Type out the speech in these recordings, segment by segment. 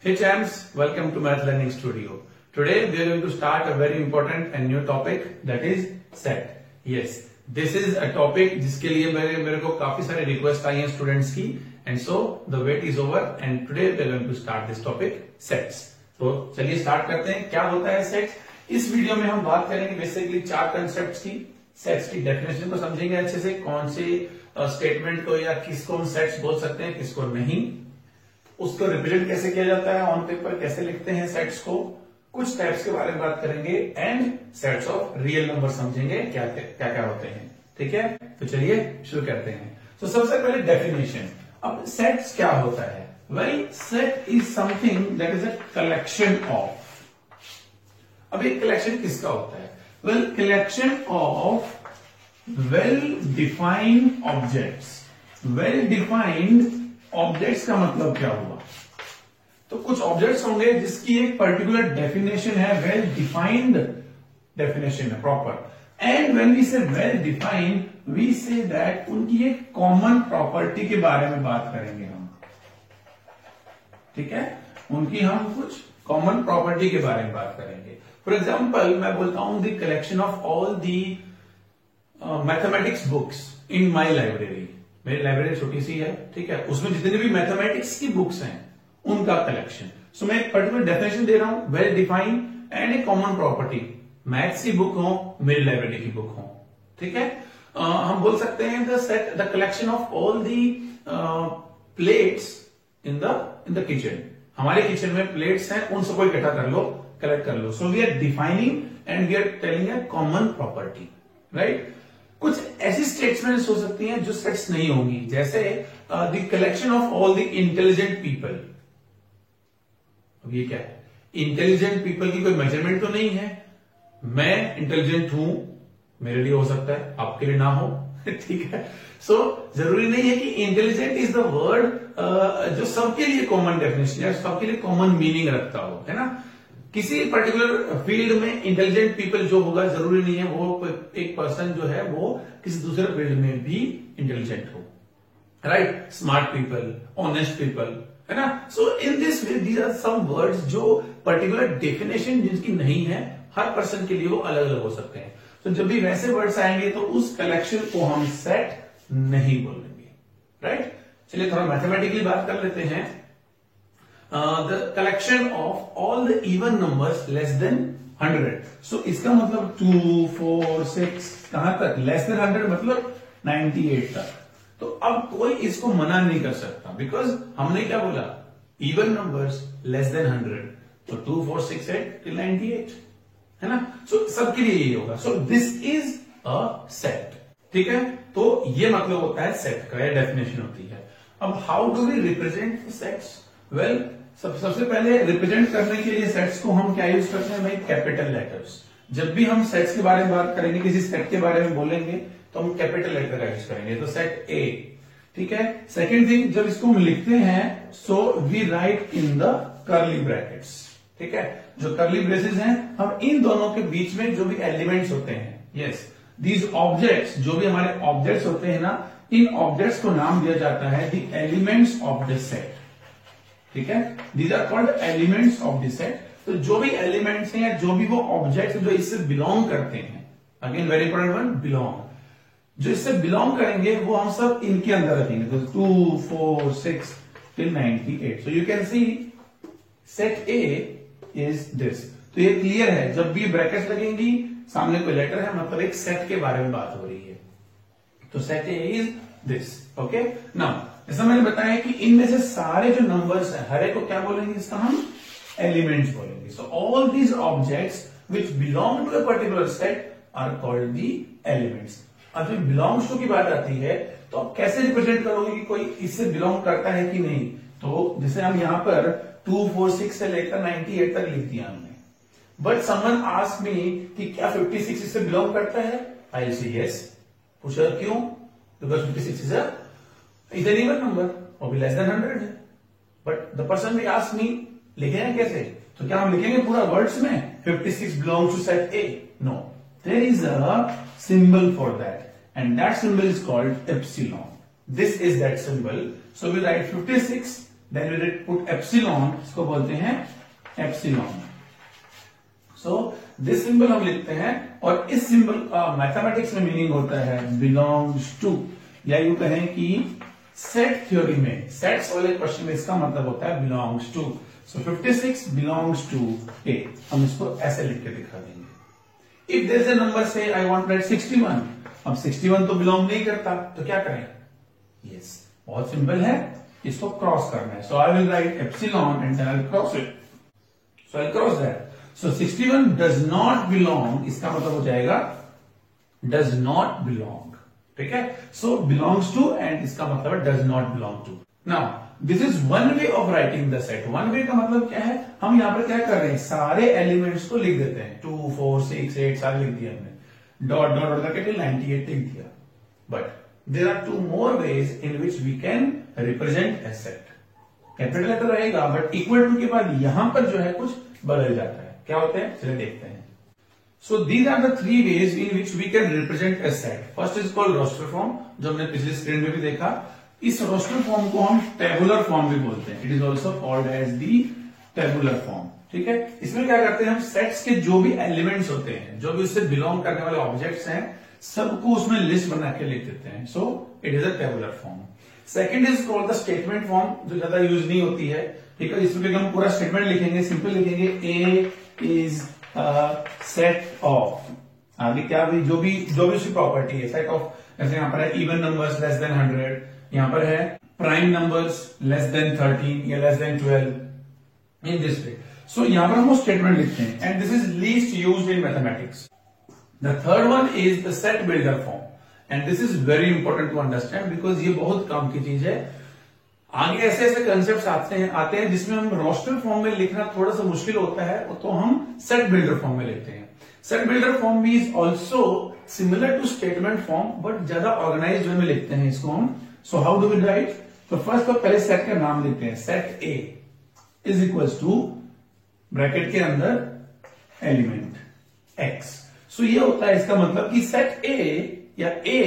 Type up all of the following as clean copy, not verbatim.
Hey champs, welcome to Math Learning Studio. Today we are going to start a very important and new topic, that is set. Yes, this is a topic जिसके लिए मेरे को काफी सारे request आई हैं students की, and so the wait is over and today we are going to start this topic sets. तो चलिए स्टार्ट करते हैं. क्या होता है सेट्स? इस वीडियो में हम बात करेंगे बेसिकली चार कंसेप्ट्स की. सेट्स की डेफिनेशन को समझेंगे अच्छे से, कौन से स्टेटमेंट को या किसको हम सेट्स बोल सकते हैं, किसको नहीं, उसको रिप्रेजेंट कैसे किया जाता है ऑन पेपर, कैसे लिखते हैं सेट्स को, कुछ टाइप्स के बारे में बात करेंगे and sets of real number समझेंगे क्या क्या क्या होते हैं. ठीक है, तो चलिए शुरू करते हैं. तो सबसे पहले डेफिनेशन. अब सेट्स क्या होता है? Well, set is something that is a collection of. अब एक कलेक्शन किसका होता है? Well, collection of well defined objects. Well defined objects का मतलब क्या हुआ? तो कुछ ऑब्जेक्ट्स होंगे जिसकी एक पर्टिकुलर डेफिनेशन है, वेल डिफाइंड डेफिनेशन है, proper. And when we say well defined, we say that उनकी एक कॉमन प्रॉपर्टी के बारे में बात करेंगे हम. ठीक है, उनकी हम कुछ कॉमन प्रॉपर्टी के बारे में बात करेंगे. फॉर एग्जाम्पल, मैं बोलता हूं the collection of all the mathematics books in my library. मेरी लाइब्रेरी छोटी सी है, ठीक है, उसमें जितने भी मैथमेटिक्स की बुक्स हैं उनका कलेक्शन. सो मैं एक पर्टिकुलर डेफिनेशन दे रहा हूं, well defined and A common property. Maths की बुक हो, मेरी लाइब्रेरी की बुक हो. ठीक है, हम बोल सकते हैं the set the collection of all the plates in the kitchen. हमारे किचन में प्लेट्स हैं, उन सबको इकट्ठा कर लो, कलेक्ट कर लो. So we are defining and we are telling a common property, right. कुछ ऐसी स्टेटमेंट्स हो सकती हैं जो सेट्स नहीं होंगी, जैसे the collection of all the intelligent people. अब ये क्या है? इंटेलिजेंट पीपल की कोई मेजरमेंट तो नहीं है. मैं इंटेलिजेंट हूं, मेरे लिए हो सकता है, आपके लिए ना हो. ठीक है, सो जरूरी नहीं है कि इंटेलिजेंट इज द वर्ड जो सबके लिए कॉमन डेफिनेशन या सबके लिए कॉमन मीनिंग रखता हो, है ना. किसी पर्टिकुलर फील्ड में इंटेलिजेंट पीपल जो होगा, जरूरी नहीं है वो एक पर्सन जो है वो किसी दूसरे फील्ड में भी इंटेलिजेंट हो, right. Smart people, honest people, है ना. So in this way these are some words जो पर्टिकुलर डेफिनेशन जिनकी नहीं है, हर पर्सन के लिए वो अलग अलग हो सकते हैं. तो जब भी वैसे वर्ड्स आएंगे तो उस कलेक्शन को हम सेट नहीं बोलेंगे, राइट. चलिए थोड़ा मैथमेटिकली बात कर लेते हैं. The collection of all the even numbers less than 100. सो इसका मतलब 2, 4, 6 कहां तक? लेस देन 100 मतलब 98 तक. तो अब कोई इसको मना नहीं कर सकता, बिकॉज हमने क्या बोला? Even numbers less than 100. तो 2, 4, 6, 8 till 98, है ना. सो सबके लिए यही होगा. So this is a set. ठीक है, तो ये मतलब होता है सेट का, यह डेफिनेशन होती है. अब how do we represent sets? Well, सबसे पहले रिप्रेजेंट करने के लिए सेट्स को हम क्या यूज करते हैं भाई? Capital letters. जब भी हम सेट्स के बारे में बात करेंगे, किसी सेट के बारे में बोलेंगे, तो हम कैपिटल लेटर यूज करेंगे. तो सेट ए. ठीक है. सेकेंड थिंग, जब इसको हम लिखते हैं, so we write in the curly brackets. ठीक है, जो कर्ली ब्रेसेस हैं, हम इन दोनों के बीच में जो भी एलिमेंट्स होते हैं, यस, दीज ऑब्जेक्ट्स, जो भी हमारे ऑब्जेक्ट्स होते हैं ना, इन ऑब्जेक्ट्स को नाम दिया जाता है the elements of the set. ठीक है, these are called elements of the set. तो जो भी एलिमेंट्स हैं या जो भी वो ऑब्जेक्ट्स जो इससे बिलोंग करते हैं, again very important one, belong, जो इससे बिलोंग करेंगे वो हम सब इनके अंदर रखेंगे. तो 2, 4, 6 till 98. So you can see set A is this. तो ये क्लियर है, जब भी ब्रैकेट्स लगेंगी, सामने कोई लेटर है, मतलब एक सेट के बारे में बात हो रही है. तो set A is this. Okay, now जैसा मैंने बताया कि इनमें से सारे जो नंबर्स हैं, हर एक को क्या बोलेंगे? इसका हम एलिमेंट्स बोलेंगे. So all these objects which belong to a particular set are called the elements. अब जब बिलोंग्स टू की बात आती है, तो आप कैसे रिप्रेजेंट करोगे कि कोई इससे बिलोंग करता है कि नहीं? तो जैसे हम यहां पर 2, 4, 6 से लेकर 98 तक लिख दिया हमने. बट समवन आस्क मी कि क्या 56 इससे बिलोंग करता है? I will say yes. पूछा क्यों? Because 56 is an even number, और भी लेस देन 100 है. बट द पर्सन भी आस्क मी, लिखेंगे कैसे? तो क्या हम लिखेंगे पूरा वर्ड्स में 56 belongs to set A? No, there is a symbol for that, and that symbol is called epsilon. This is that symbol. So we write 56 then we put epsilon, इसको बोलते हैं एप्सिलॉन। सो दिस सिंबल हम लिखते हैं, और इस symbol का mathematics में मीनिंग होता है बिलोंग्स टू, या यूं कहें कि सेट थ्योरी में, सेट्स वाले क्वेश्चन में इसका मतलब होता है belongs to. So 56 belongs to A, हम इसको ऐसे लिख के दिखा देंगे। If there is a number say I want to right 61, अब 61 तो बिलोंग नहीं करता, तो क्या करें? यस, बहुत सिंपल है, इसको क्रॉस करना है। So I will write epsilon and then I will cross it. So I cross that. So 61 does not belong, इसका मतलब हो जाएगा डज नॉट बिलोंग, ठीक है। सो बिलोंग्स टू एंड इसका मतलब है does not belong to. Now this is one way of writing the set. One way का मतलब क्या है? हम यहां पर क्या कर रहे हैं, सारे एलिमेंट्स को लिख देते हैं, 2 4 6 8 सारे लिख दिया हमने, डॉट डॉट डॉट करके 98 लिख दिया। But there are 2 more ways in which we can represent a set। Capital letter रहेगा, बट इक्वल टू के बाद यहां पर जो है कुछ बदल जाता है। क्या होते हैं, चलिए देखते हैं। So these are the 3 ways in which we can represent a set। First is called roster form, जो हमने पिछली स्क्रीन में भी देखा। इस रोस्टर फॉर्म को हम टेबुलर फॉर्म भी बोलते हैं। It is also called as the tabular form, ठीक है। इसमें क्या करते हैं हम, सेट्स के जो भी एलिमेंट्स होते हैं, जो भी उससे बिलोंग करने वाले ऑब्जेक्ट्स हैं, सबको उसमें लिस्ट बना के लिख देते हैं। So it is a tabular form. Second is called the statement form, जो ज्यादा यूज नहीं होती है, ठीक है। इसमें हम पूरा स्टेटमेंट लिखेंगे, सिंपल लिखेंगे, ए इज सेट ऑफ, आगे क्या भी जो भी उसकी प्रॉपर्टी है, सेट ऑफ, जैसे यहां पर है इवन नंबर्स लेस देन 100, यहां पर है प्राइम नंबर्स लेस देन 13 या less than 12, in this way. So यहां पर हम वो स्टेटमेंट लिखते हैं, and this is least used in mathematics. The third one is the set builder form, and this is very important to understand, because ये बहुत काम की चीज है। आगे ऐसे ऐसे कंसेप्ट आते हैं जिसमें हम रोस्टर फॉर्म में लिखना थोड़ा सा मुश्किल होता है, तो हम सेट बिल्डर फॉर्म में लिखते हैं। सेट बिल्डर फॉर्म भी is also similar to statement form, but ज्यादा ऑर्गेनाइज्ड वे में लिखते हैं इसको हम। So how do we write? तो फर्स्ट तो पहले सेट का नाम लिखते हैं, set A is equals to bracket के अंदर एलिमेंट एक्स। सो ये होता है, इसका मतलब कि सेट ए या A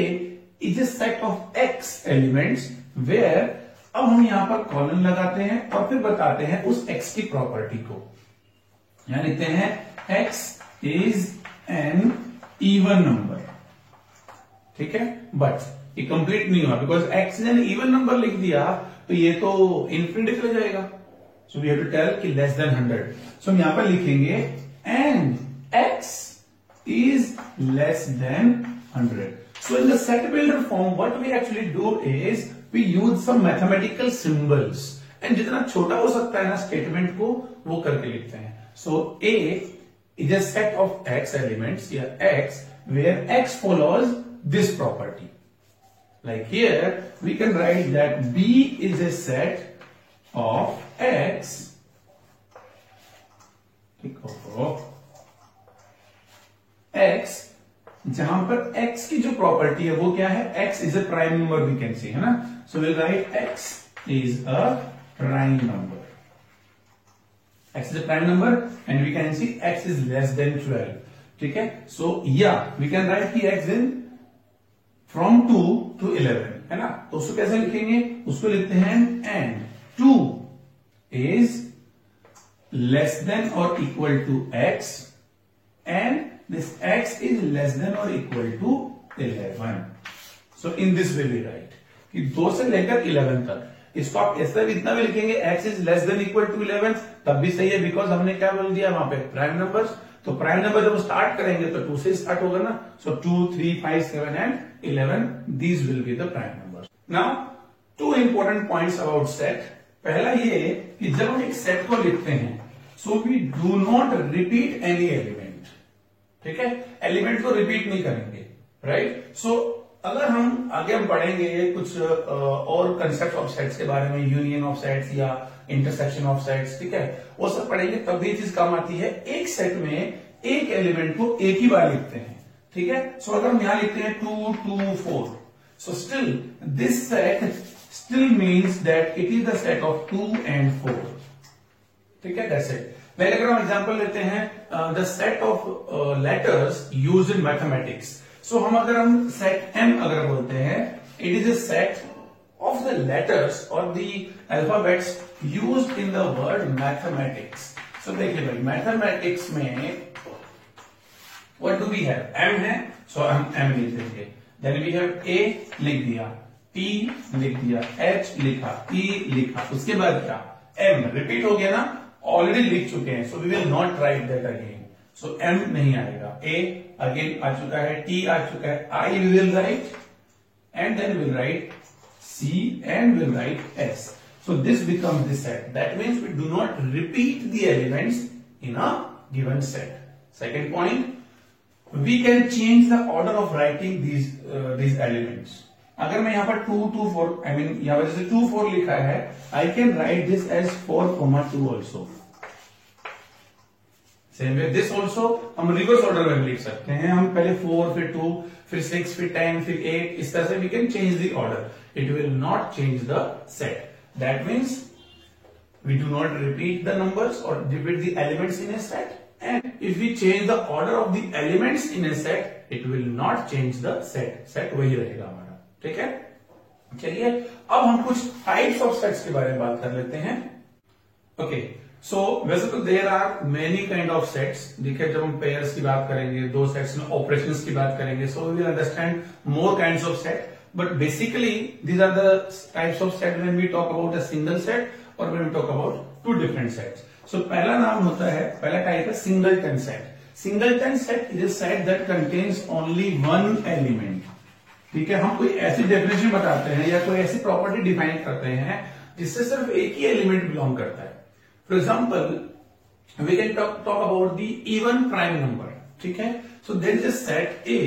is a set of X elements, where अब हम यहां पर कॉलन लगाते हैं और फिर बताते हैं उस x की प्रॉपर्टी को। यहां लिखते हैं x is an even number, ठीक है। बट ये कंप्लीट नहीं हुआ, because x is an even number लिख दिया तो ये तो इन्फिनिटी चला जाएगा। So we have to tell कि लेस देन 100। सो हम यहां पर लिखेंगे and x is less than 100। So in the set builder form, what we actually do is we use some mathematical symbols, and जितना छोटा हो सकता है ना स्टेटमेंट को, वो करके लिखते हैं। So A is a set of x elements, या x, where x follows this property. Like here, we can write that B is a set of x. X, जहां पर x की जो प्रॉपर्टी है वो क्या है, x is a prime number, we can see, है ना। So will write x is a prime number, x is a prime number, and we can see x is less than 12, ठीक है। सो या we can write की x in from 2 to 11, है ना। तो उसको कैसे लिखेंगे, उसको लिखते हैं एंड 2 इज लेस देन और equal to x, and this x is less than or equal to 11. So in this way we write कि 2 से लेकर 11 तक, इसको आप ऐसा भी इतना भी लिखेंगे x is less than equal to 11, तब भी सही है, बिकॉज हमने क्या बोल दिया वहां पे, प्राइम नंबर्स। तो प्राइम नंबर जब स्टार्ट करेंगे तो 2 से स्टार्ट होगा ना। सो 2 3 5 7 and 11, these will be the prime numbers. Now 2 important points about set। पहला ये कि जब हम एक सेट को लिखते हैं, so we do not repeat any element, ठीक है। एलिमेंट को रिपीट नहीं करेंगे, राइट। सो अगर हम आगे पढ़ेंगे कुछ और कंसेप्ट ऑफ सेट्स के बारे में, यूनियन ऑफ सेट्स या इंटरसेक्शन ऑफ सेट्स, ठीक है, वो सब पढ़ेंगे, तब ये चीज काम आती है। एक सेट में एक एलिमेंट को एक ही बार लिखते हैं, ठीक है। सो अगर हम यहां लिखते हैं 2 2 4, so still this set still means that it is the set of 2 and 4, ठीक है। That's it. पहले अगर हम एग्जांपल लेते हैं the set of letters used in mathematics. So हम अगर हम सेट M अगर बोलते हैं, it is a set of of the letters or the alphabets used in the word mathematics. So देखिए भाई मैथमेटिक्स में what do we have? M है, so हम M लिख देंगे. Then we have A लिख दिया, T लिख दिया, H लिखा, E लिखा, उसके बाद क्या? M रिपीट हो गया ना, ऑलरेडी लिख चुके हैं, so we will not write that again. So M नहीं आएगा, A अगेन आ चुका है, T आ चुका है, I will write, and then we'll write C and we'll write S. So this becomes the set. That means we do not repeat the elements in a given set. Second point, we can change the order of writing these elements. अगर मैं यहाँ पर 2 2 4 I mean यहाँ पर जैसे 2 4 लिखा है, I can write this as 4 2 also. Same way this also हम रिवर्स ऑर्डर में लिख सकते हैं. हम पहले 4 फिर 2 फिर 6 फिर 10 फिर 8 इस तरह से we can change the order. It will not change the set. That means we do not repeat the numbers or repeat the elements in a set. And if we change the order of the elements in a set, it will not change the set. Set वही रहेगा हमारा. ठीक है? चलिए अब हम कुछ types of sets के बारे में बात कर लेते हैं. ओके, सो वैसे तो there are many kind of sets. देखिए जब हम पेयर्स की बात करेंगे, दो सेट्स में ऑपरेशंस की बात करेंगे, so we will understand more kinds of set. But basically, these are the types of set when we talk about a single set or when we talk about two different sets. So पहला नाम होता है, पहला type है singleton set. Singleton set is a set that contains only one element. ठीक है, हम कोई ऐसी डेफिनेशन बताते हैं या कोई ऐसी प्रॉपर्टी डिफाइन करते हैं जिससे सिर्फ एक ही एलिमेंट बिलोंग करता है. For example we can talk about the even prime number. ठीक है, so there is a set A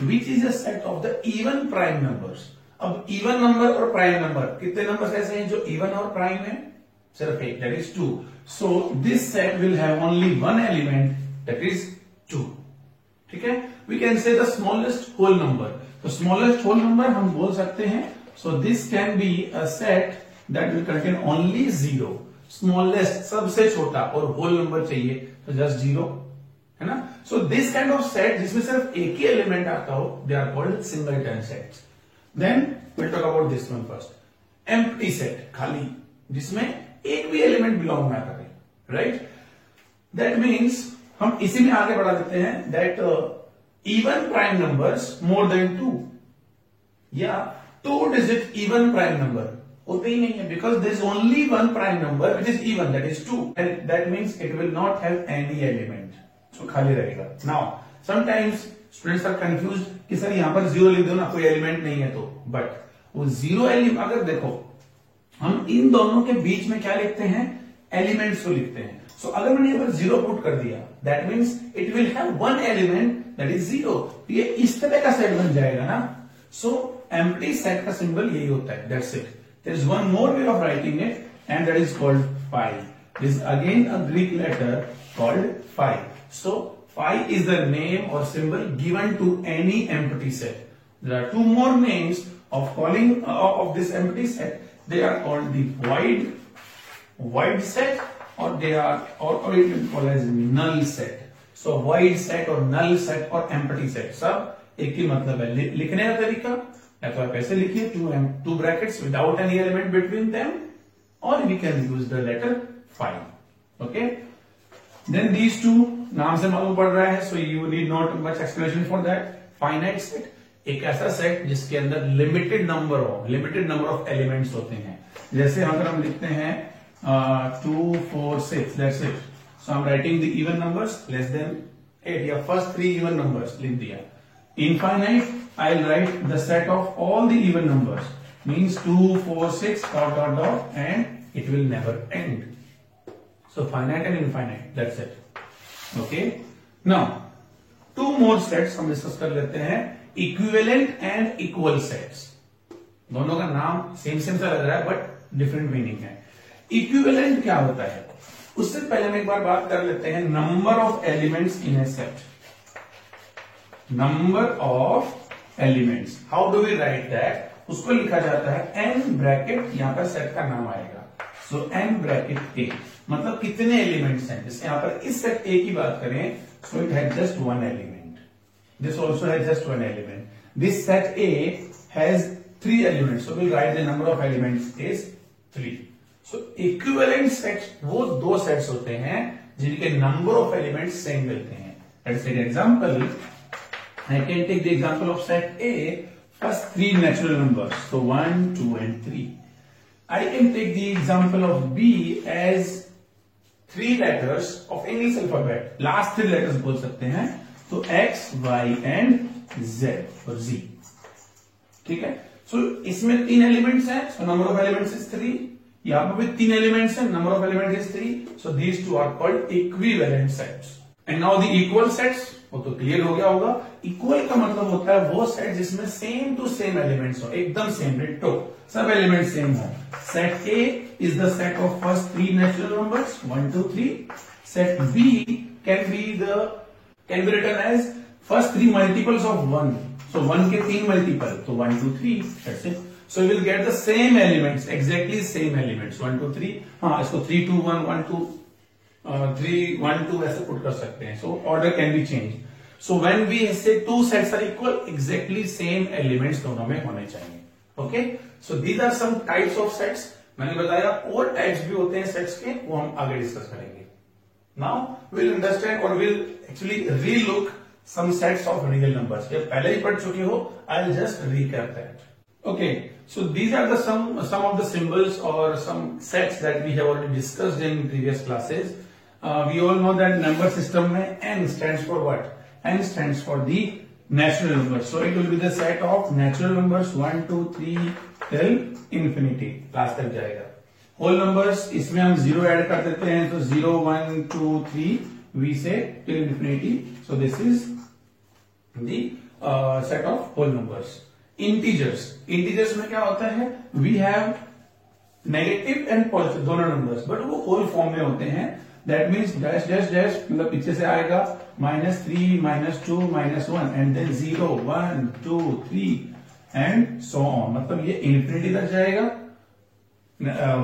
which is a set of the even prime numbers. अब even number और prime number कितने numbers ऐसे हैं जो even और prime है? सिर्फ एक, that is 2. So this set will have only one element, that is 2. ठीक है, we can say the smallest whole number. तो smallest whole number हम बोल सकते हैं, so this can be a set that will contain only 0. smallest सबसे छोटा और whole number चाहिए तो just 0, है ना. So this kind of set जिसमें सिर्फ एक ही एलिमेंट आता हो, they are called singleton sets. Then will talk about this one first. Empty set, खाली, जिसमें एक भी एलिमेंट बिलोंग ना करे. राइट, दैट मीन्स हम इसी में आगे बढ़ा देते हैं that even prime numbers more than 2 या 2 डिजिट इवन प्राइम नंबर होते ही नहीं है, because there is only one prime number which is even, that is 2, and that means it will not have any element. तो खाली रहेगा. Now sometimes students are confuse कि sir यहां पर 0 लिख दो ना, कोई एलिमेंट नहीं है तो. बट वो 0 एलिमेंट, अगर देखो हम इन दोनों के बीच में क्या लिखते हैं, एलिमेंट्स को लिखते हैं. सो अगर मैंने यहां पर 0 पुट कर दिया, that means it will have one element, that is 0. ये इस तरह का सेट बन जाएगा ना. सो एम्प्टी सेट का सिंबल यही होता है, that's it. There is one more way of writing it and that is called phi. This again a Greek letter called phi. So phi is the name or symbol given to any empty set. There are two more names of calling of this empty set. They are called the void set, or they are or it is called as null set. So void set or null set or empty set सब एक ही मतलब है. लिखने का तरीका या तो आप ऐसे लिखिए, two brackets without any element between them, or we can use the letter phi. Okay. Then these two नाम से मालूम पड़ रहा है, so you need not much explanation for that. Finite set, एक ऐसा सेट जिसके अंदर लिमिटेड नंबर ऑफ एलिमेंट्स होते हैं. जैसे अगर हम लिखते हैं 2 4 6, that's it. So I'm writing the even numbers less than 8 या first 3 even numbers लिख दिया. Infinite, I'll write the set of all the even numbers, means 2 4 6 ... and it will never end. So finite and infinite, that's it. Okay. Now, two more sets हम discuss कर लेते हैं. Equivalent and equal sets. दोनों का नाम same सा लग रहा है बट डिफरेंट मीनिंग है. Equivalent क्या होता है, उससे पहले हम एक बार बात कर लेते हैं number of elements in a set. Number of elements, how do we write that? उसको लिखा जाता है n ब्रैकेट, यहां पर सेट का नाम आएगा. सो n ब्रैकेट a, मतलब कितने एलिमेंट्स हैं. जैसे यहां पर इस सेट a की बात करें, so it has just one element. This also has just one element. This set a has 3 elements. So we'll write the number of elements is 3. So equivalent sets वो दो sets होते हैं जिनके number of elements same मिलते हैं. Let's take an example. I can take the example of set A. First 3 natural numbers. So 1, 2 and 3. I can take the example of B as 3 letters of English alphabet. Last 3 letters बोल सकते हैं. तो X, Y and Z और Z. ठीक है. So इसमें 3 elements हैं. So number of elements is 3. यहाँ पर भी 3 एलिमेंट्स हैं. Number of elements is 3. So these two are called equivalent sets. And now the equal sets, वो तो क्लियर हो गया होगा. इक्वल का मतलब होता है वो सेट जिसमें सेम टू सेम एलिमेंट्स हो, एकदम सेम, डिट्टो, सब एलिमेंट सेम हो. Set A is the set of first 3 natural numbers 1, 2, 3. Set B can be written as first 3 multiples of 1. So 1 के 3 multiple, so 1, 2, 3. That's it. So you will get the same elements, exactly same elements. 1, 2, 3. हाँ, इसको 3, 2, 1, 1, 2, 3, 1, 2 ऐसे put कर सकते हैं. So order can be changed. So when we say two sets are equal, exactly same elements दोनों में होने चाहिए. Okay? So these are some types of sets. मैंने बताया और types भी होते हैं sets के, वो हम आगे डिस्कस करेंगे. Now we'll understand or we'll actually relook some sets of real numbers. ये पहले ही पढ़ चुके हो. I'll just recap that. Okay. So these are the some of the symbols or some sets that we have already discussed in previous classes. We all know that number system में n stands for what? N stands for the natural numbers. So it will be the set of natural numbers 1, 2, 3 till infinity. Class तक जाएगा. Whole numbers इसमें हम 0 add कर देते हैं. So 0, 1, 2, 3 we say till infinity. So this is the set of whole numbers. Integers में क्या होता है? We have negative and positive दोनों numbers, but वो whole form में होते हैं. That means dash dash dash मतलब पीछे से आएगा -3, -2, -1 and then 0, 1, 2, 3 and so on. मतलब ये infinity तक जाएगा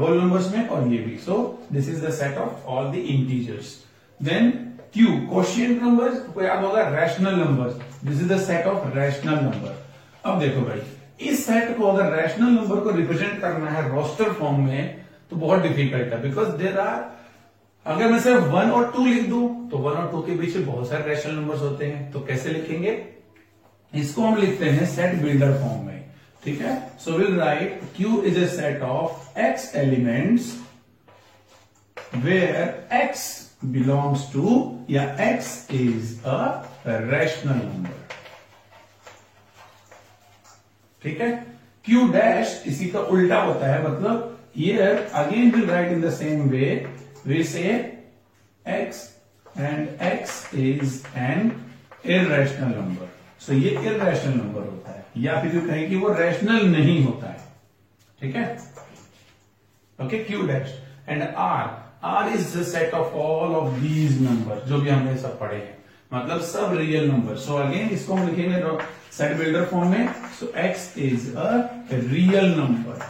whole numbers में और ये भी. So this is the set of all the integers. Then Q, quotient numbers को याद होगा rational numbers. This is the set of rational number. अब देखो भाई, इस सेट को अगर रैशनल नंबर को रिप्रेजेंट करना है रोस्टर फॉर्म में तो बहुत डिफिकल्ट है. बिकॉज देयर आर, अगर मैं सिर्फ 1 और 2 लिख दूं तो 1 और 2 के बीच में बहुत सारे रैशनल नंबर्स होते हैं. तो कैसे लिखेंगे? इसको हम लिखते हैं सेट बिल्डर फॉर्म में. ठीक है. So will write Q is a set of X elements where X belongs to या X is a rational number. ठीक है. Q डैश इसी का उल्टा होता है. मतलब here again we'll write in the same way. We say X and X is an irrational number. So ये irrational number होता है, या फिर जो कहें कि वो rational नहीं होता है. ठीक है. Okay, Q dash and R is the set of all of these numbers जो भी हमने सब पढ़े हैं, मतलब सब रियल नंबर. सो अगेन इसको हम लिखेंगे सेट बिल्डर फॉर्म में. सो X is a real number.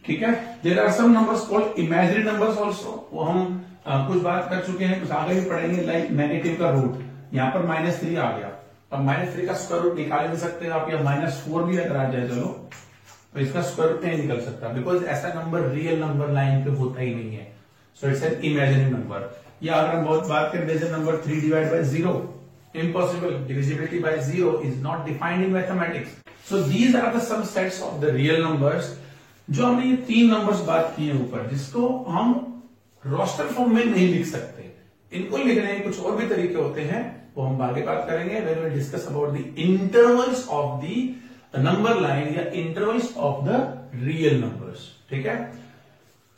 ठीक है. There are some numbers called imaginary numbers also. वो हम कुछ बात कर चुके हैं, कुछ आगे भी पढ़ेंगे. लाइक नेगेटिव का रूट, यहाँ पर -3 आ गया. अब -3 का स्क्वायर रूट निकाल नहीं सकते आप, या -4 भी अगर आ जाए चलो तो इसका स्क्वायर रूट नहीं निकल सकता. बिकॉज ऐसा नंबर रियल नंबर लाइन पे होता ही नहीं है. So it's an imaginary number. या अगर हम बहुत बात करें जैसे number 3 divide by 0, impossible. Divisibility by 0 is not defined in mathematics. So these are the some sets of the real numbers. जो हमने ये 3 नंबर्स बात किए ऊपर, जिसको हम रोस्टर फॉर्म में नहीं लिख सकते. इनको लिखने के कुछ और भी तरीके होते हैं, वो हम आगे बात करेंगे when we discuss about the intervals of the number line या intervals of the real numbers. ठीक है.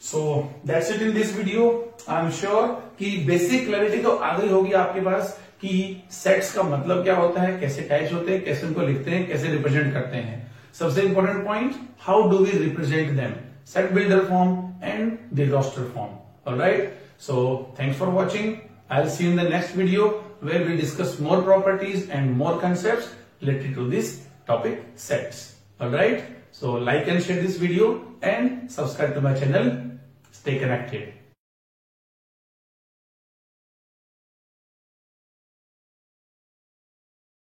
So that's it in this video. I'm sure कि बेसिक क्लैरिटी तो आ गई होगी आपके पास कि सेट्स का मतलब क्या होता है, कैसे टाइप्स होते हैं, कैसे उनको लिखते हैं, कैसे रिप्रेजेंट करते हैं. सबसे important point, how do we represent them, set builder form and the roster form. Alright. So thanks for watching. I will see you in the next video where we discuss more properties and more concepts related to this topic sets. Alright. So like and share this video and subscribe to my channel. Stay connected.